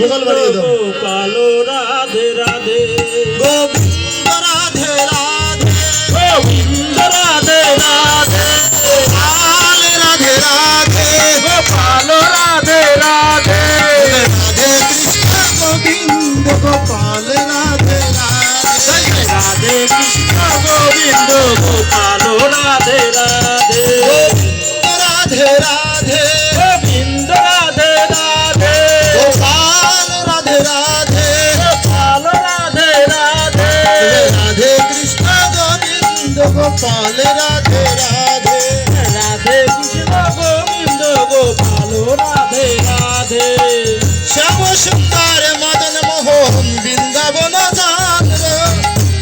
গোবিন্দ গোপাল রাধে রাধে গোবিন্দ রাধে রাধে গোবিন্দ রাধে রাধে গোপাল রাধে রাধে গোপাল রাধে রাধে রাধে কৃষ্ণ গোবিন্দ গোপাল রাধে রাধে রাধে কৃষ্ণ গোবিন্দ গোপাল রাধে রাধে রাধে রাধে গোবিন্দ রাধে রাধে গোপাল রাধে রাধে গোপাল রাধে রাধে রাধে কৃষ্ণ গোবিন্দ গোপাল রাধে রাধে রাধে কৃষ্ণ গোবিন্দ গোপাল রাধে রাধে শ্যাম সুন্দর মদন মোহন বৃন্দাবন চন্দ্র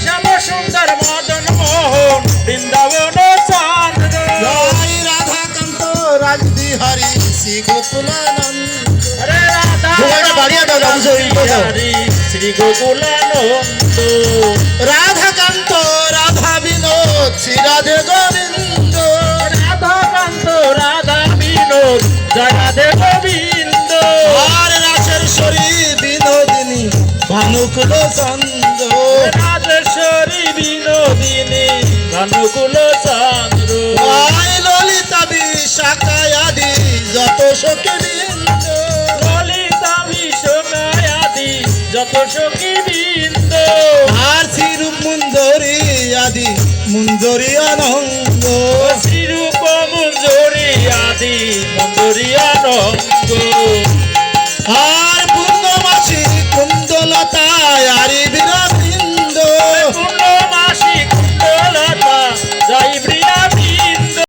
শ্যাম সুন্দর মদন মোহন বৃন্দাবন চন্দ্র জয় রাধাকান্ত রাজবিহারী শ্রী গোকুলানন্দ হরে রাধা ভগবানের বাড়িয়ে দাও, দাও, সেই কথা। হরি শ্রী গোকুলানন্দ রাধাকান্ত রাধা বিনোদ শ্রী রাধে গোবিন্দ রাধাকান্ত রাধা বিনোদ জয় রাধে গোবিন্দ আর রাসের শরীর বিনোদিনী ভানুকুল চন্দ্র রাজেশ্বরী বিনোদিনী ভানুকুল চন্দ্র আয় ললিতা বিশাখায়াদি যত সখী বৃন্দ ললিতা বিশ্বকায়াদি যত সখী বৃন্দ আর শ্রীরূপ মুঞ্জরি আদি মুঞ্জরি আনন্দ